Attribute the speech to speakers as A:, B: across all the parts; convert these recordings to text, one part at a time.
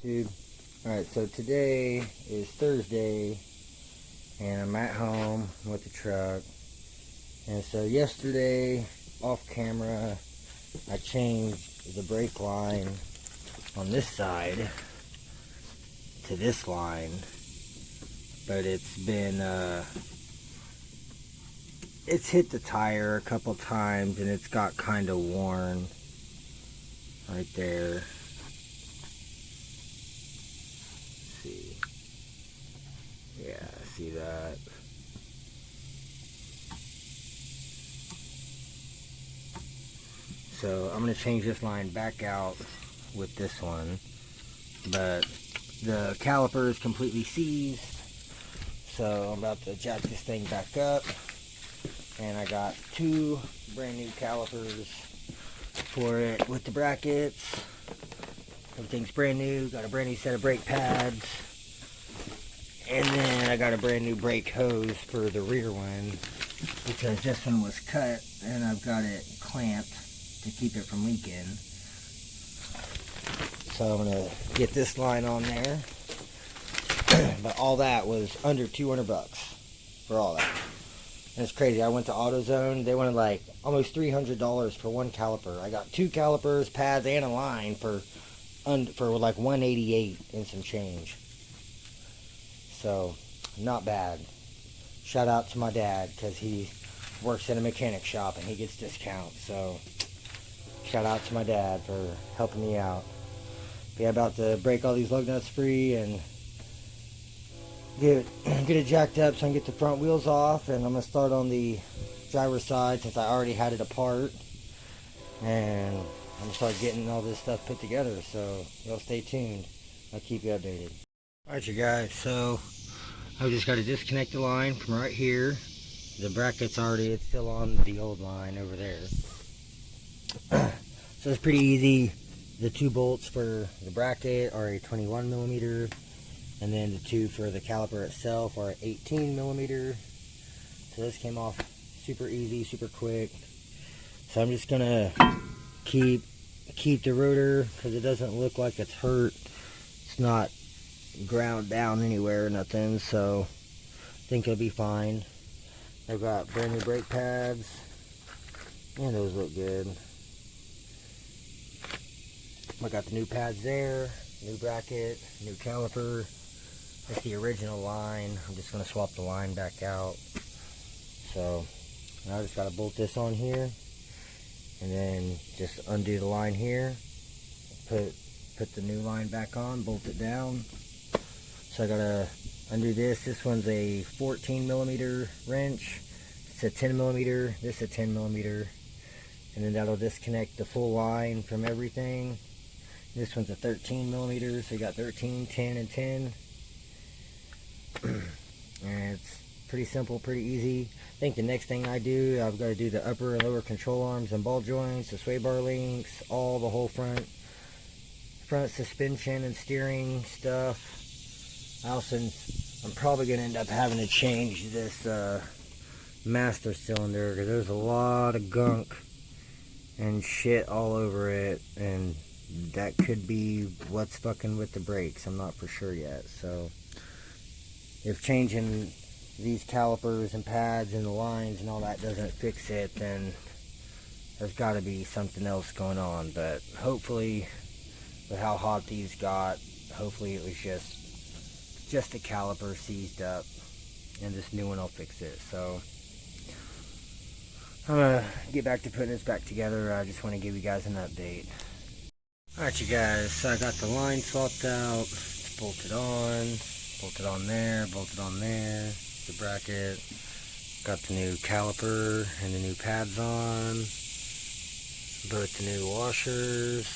A: YouTube. Alright, so today is Thursday and I'm at home with the truck. And so yesterday, off camera, I changed the brake line on this side to this line. But it's been, it's hit the tire a couple times and it's got kind of worn right there. See, yeah, see that. So I'm gonna change this line back out with this one, but the caliper is completely seized, so I'm about to jack this thing back up. And I got two brand new calipers for it with the brackets. Everything's brand new. Got a brand new set of brake pads. And then I got a brand new brake hose for the rear one, because this one was cut and I've got it clamped to keep it from leaking. So I'm going to get this line on there. But all that was under 200 bucks for all that. And it's crazy. I went to AutoZone. They wanted like almost $300 for one caliper. I got two calipers, pads, and a line for like $188 and some change. So, not bad. Shout out to my dad, because he works in a mechanic shop and he gets discounts. So, shout out to my dad for helping me out. But yeah, about to break all these lug nuts free and get it jacked up so I can get the front wheels off. And I'm going to start on the driver's side since I already had it apart. And I'm going to start getting all this stuff put together. So, y'all stay tuned. I'll keep you updated. Alright, you guys, so I just got to disconnect the line from right here. The bracket's it's still on the old line over there. So it's pretty easy. The two bolts for the bracket are a 21 millimeter, and then the two for the caliper itself are 18 millimeter. So this came off super easy, super quick. So I'm just gonna keep the rotor, because it doesn't look like it's hurt. It's not ground down anywhere or nothing, so I think it'll be fine. I've got brand new brake pads, and those look good. I got the new pads there, new bracket, new caliper. That's the original line. I'm just going to swap the line back out. So now I just got to bolt this on here, and then just undo the line here, put the new line back on, bolt it down. So I gotta undo this. This one's a 14 millimeter wrench. It's a 10 millimeter. This is a 10 millimeter. And then that'll disconnect the full line from everything. This one's a 13 millimeter. So you got 13, 10, and 10. And it's pretty simple, pretty easy. I think the next thing I do, I've got to do the upper and lower control arms and ball joints, the sway bar links, all the whole front suspension and steering stuff. I'm probably going to end up having to change this master cylinder, because there's a lot of gunk and shit all over it, and that could be what's fucking with the brakes. I'm not for sure yet. So if changing these calipers and pads and the lines and all that doesn't fix it, then there's got to be something else going on. But hopefully, with how hot these got, hopefully it was just the caliper seized up, and this new one will fix it. So I'm gonna get back to putting this back together. I just want to give you guys an update. Alright, you guys, so I got the line swapped out. It's bolted on there, bolted on there, the bracket. Got the new caliper and the new pads on, both the new washers.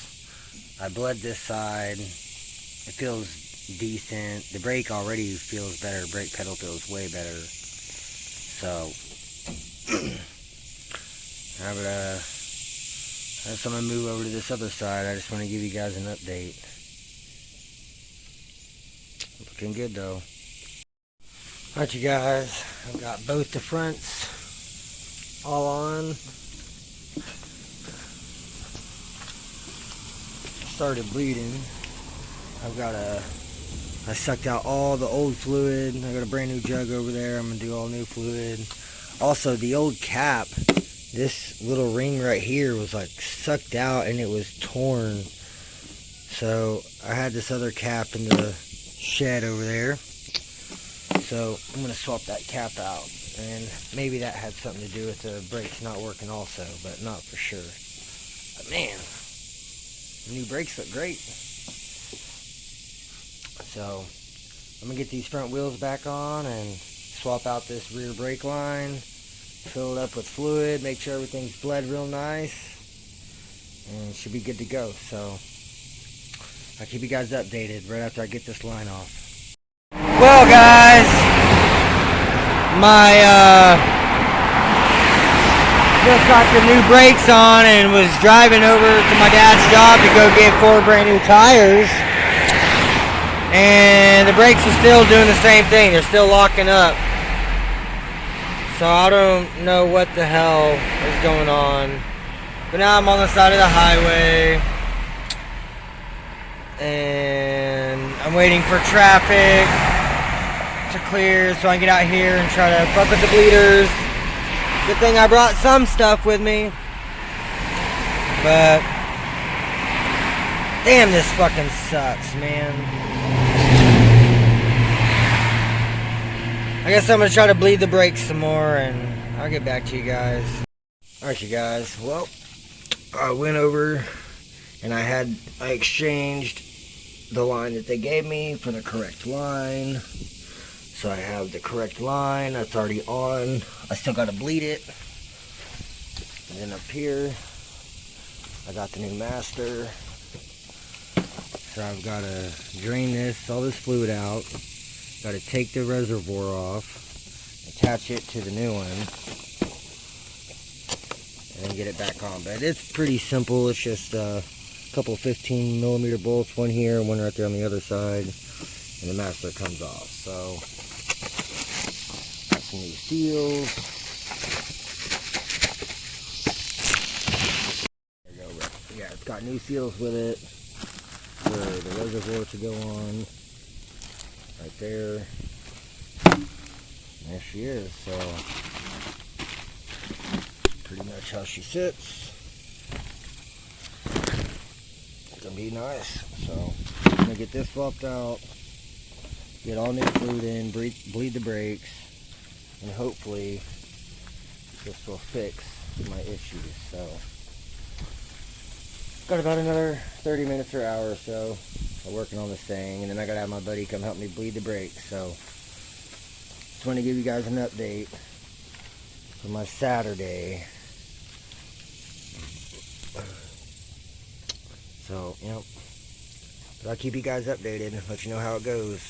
A: I bled this side. It feels decent. The brake already feels better. Brake pedal feels way better. So I'm gonna move over to this other side. I just want to give you guys an update. Looking good though. Alright, you guys, I've got both the fronts all on. Started bleeding. I sucked out all the old fluid. I got a brand new jug over there. I'm gonna do all new fluid. Also, the old cap, this little ring right here was like sucked out and it was torn. So I had this other cap in the shed over there. So I'm gonna swap that cap out. And maybe that had something to do with the brakes not working also, but not for sure. But man, the new brakes look great. So I'm gonna get these front wheels back on and swap out this rear brake line, fill it up with fluid, make sure everything's bled real nice, and it should be good to go. So I'll keep you guys updated right after I get this line off. Well guys, just got the new brakes on and was driving over to my dad's job to go get 4 brand new tires. And the brakes are still doing the same thing. They're still locking up. So I don't know what the hell is going on. But now I'm on the side of the highway. And I'm waiting for traffic to clear so I can get out here and try to fuck with the bleeders. Good thing I brought some stuff with me. But damn, this fucking sucks, man. I guess I'm gonna try to bleed the brakes some more and I'll get back to you guys. Alright you guys, well, I went over and I exchanged the line that they gave me for the correct line. So I have the correct line, that's already on. I still gotta bleed it. And then up here, I got the new master. So I've gotta drain all this fluid out. Gotta take the reservoir off, attach it to the new one, and then get it back on. But it's pretty simple. It's just a couple 15mm bolts, one here and one right there on the other side, and the master comes off. So got some new seals. There you go. Yeah, it's got new seals with it for the reservoir to go on. Right there. There she is. So pretty much how she sits. It's gonna be nice. So I'm gonna get this swapped out, get all new fluid in, bleed the brakes, and hopefully this will fix my issues. So got about another 30 minutes or hour or so working on this thing, and then I gotta have my buddy come help me bleed the brakes. So just want to give you guys an update for my Saturday. So yep, but I'll keep you guys updated and let you know how it goes.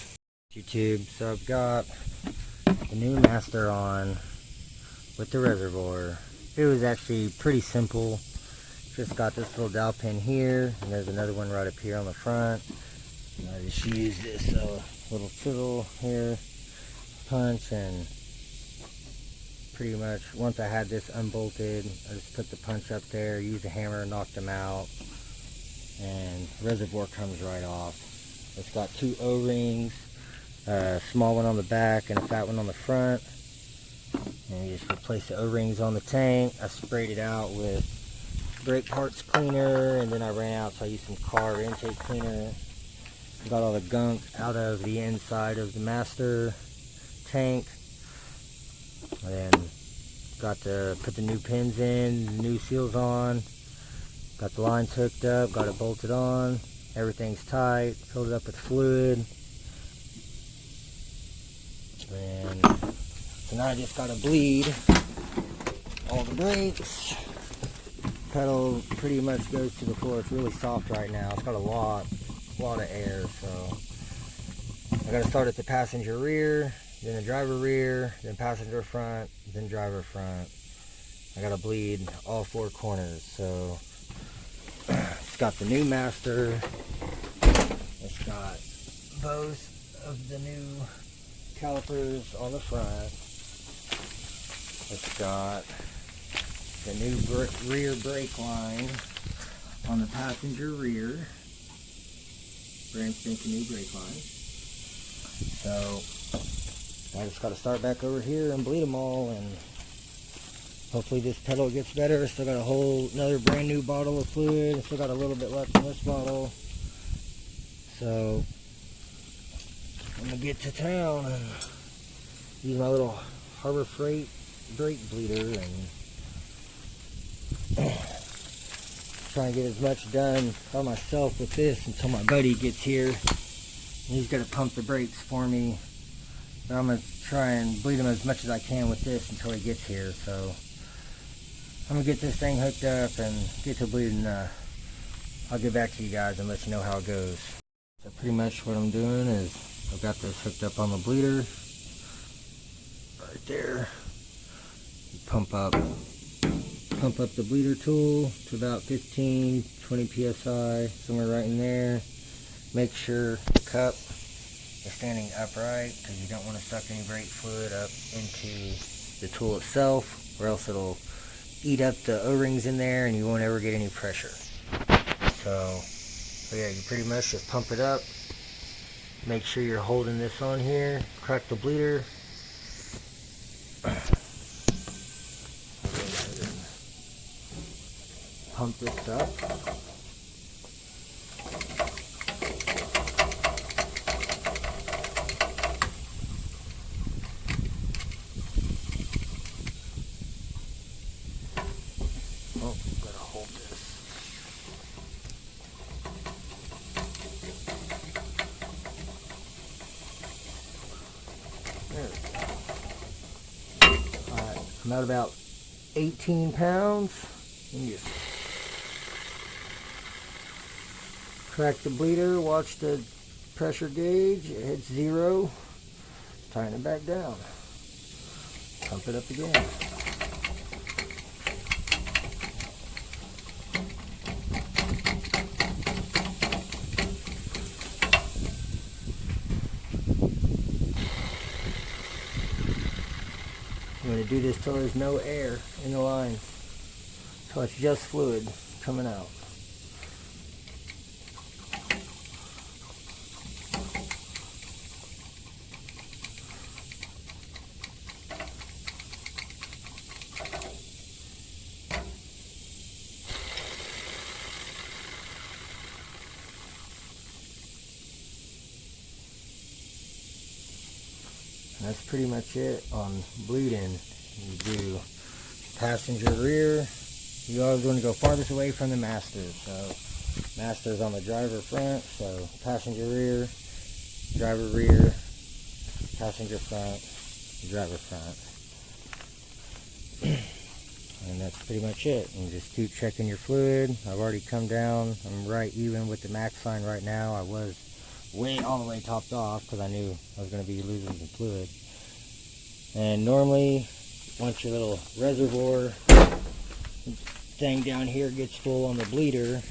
A: YouTube, so I've got the new master on with the reservoir. It was actually pretty simple. Just got this little dowel pin here, and there's another one right up here on the front. And I just use this little chisel here, punch, and pretty much once I had this unbolted, I just put the punch up there, use a hammer, knocked them out, and the reservoir comes right off. It's got 2 O-rings, a small one on the back and a fat one on the front. And you just replace the O-rings on the tank. I sprayed it out with brake parts cleaner, and then I ran out, so I used some car intake cleaner. Got all the gunk out of the inside of the master tank, and then got to put the new pins in, new seals on, got the lines hooked up, got it bolted on, everything's tight, filled it up with fluid, and so now I just got to bleed all the brakes. Pedal pretty much goes to the floor. It's really soft right now. It's got a lot of air, so I got to start at the passenger rear, then the driver rear, then passenger front, then driver front. I got to bleed all 4 corners. So it's got the new master. It's got both of the new calipers on the front. It's got the new rear brake line on the passenger rear. brand spanking new brake line. So I just got to start back over here and bleed them all, and hopefully this pedal gets better. Still got a whole another brand new bottle of fluid. Still got a little bit left in this bottle. So I'm gonna get to town and use my little Harbor Freight brake bleeder and try and get as much done by myself with this until my buddy gets here. He's gonna pump the brakes for me. But I'm gonna try and bleed him as much as I can with this until he gets here. So I'm gonna get this thing hooked up and get to bleeding. I'll get back to you guys and let you know how it goes. So pretty much what I'm doing is I've got this hooked up on the bleeder right there. You pump up the bleeder tool to about 15-20 psi, somewhere right in there. Make sure the cup is standing upright because you don't want to suck any brake fluid up into the tool itself, or else it'll eat up the O-rings in there and you won't ever get any pressure. So yeah, you pretty much just pump it up. Make sure you're holding this on here. Crack the bleeder. Pump this up. Oh, gotta hold this. There we go. Alright, I'm at about 18 pounds. Let me just crack the bleeder, watch the pressure gauge, it hits 0, tighten it back down, pump it up again. I'm going to do this till there's no air in the lines, so it's just fluid coming out. That's pretty much it on bleeding. You do passenger rear. You always want to go farthest away from the master. So master's on the driver front, so passenger rear, driver rear, passenger front, driver front. And that's pretty much it. And just keep checking your fluid. I've already come down. I'm right even with the max line right now. I was all the way topped off because I knew I was going to be losing some fluid. And normally, once your little reservoir thing down here gets full on the bleeder,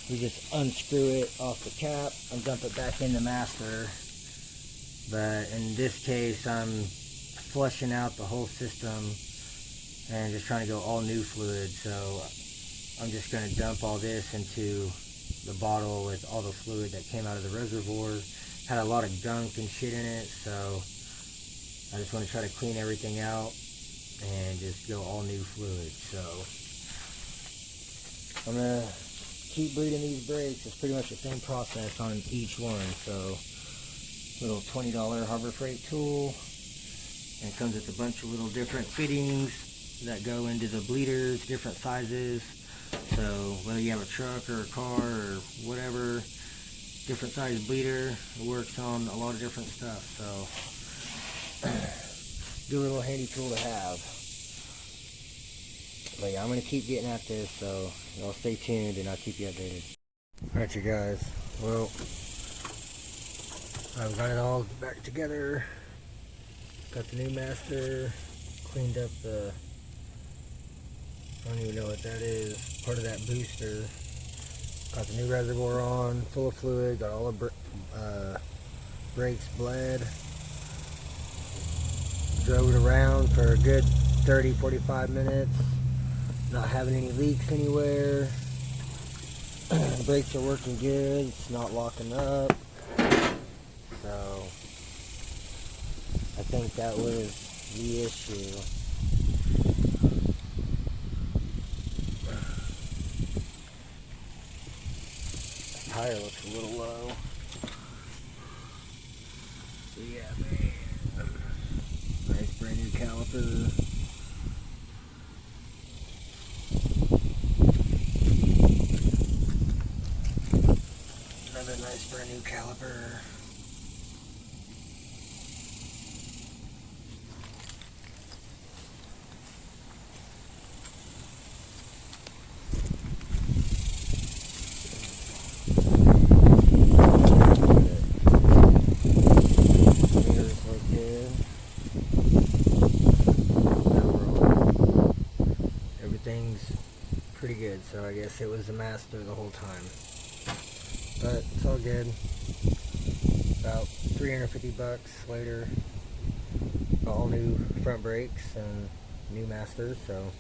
A: you just unscrew it off the cap and dump it back in the master. But in this case, I'm flushing out the whole system and just trying to go all new fluid. So I'm just going to dump all this into the bottle with all the fluid that came out of the reservoir. Had a lot of gunk and shit in it, so I just want to try to clean everything out and just go all new fluid. So I'm gonna keep bleeding these brakes. It's pretty much the same process on each one. So little $20 Harbor Freight tool, and it comes with a bunch of little different fittings that go into the bleeders, different sizes. So whether you have a truck or a car or whatever, different size bleeder, it works on a lot of different stuff. So good little handy tool to have. But yeah, I'm going to keep getting at this, so y'all stay tuned and I'll keep you updated. Alright you guys, well, I've got it all back together. Got the new master, cleaned up the, I don't even know what that is, part of that booster. Got the new reservoir on, full of fluid, got all the brakes bled. Drove it around for a good 30-45 minutes, not having any leaks anywhere. Brakes are working good. It's not locking up. So I think that was the issue. The tire looks a little low. So yeah, man. Nice brand new caliper. Another nice brand new caliper. Mirrors look good. Overall, everything's pretty good. So I guess it was a master the whole time. But it's all good. About 350 bucks later, all new front brakes and new masters, so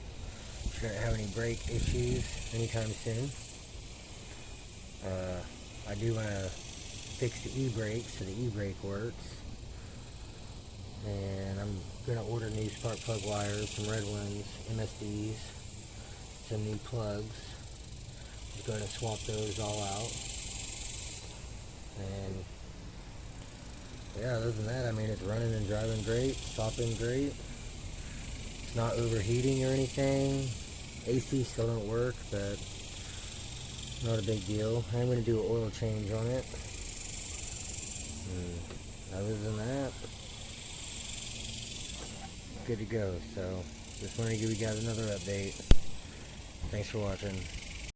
A: shouldn't have any brake issues anytime soon. I do want to fix the e-brake so the e-brake works, and I'm going to order new spark plug wires, some red ones, MSDs, some new plugs. I'm going to swap those all out. And yeah, other than that, I mean, it's running and driving great, stopping great. It's not overheating or anything. AC still don't work, but not a big deal. I'm going to do an oil change on it. And other than that, good to go. So just wanted to give you guys another update. Thanks for watching.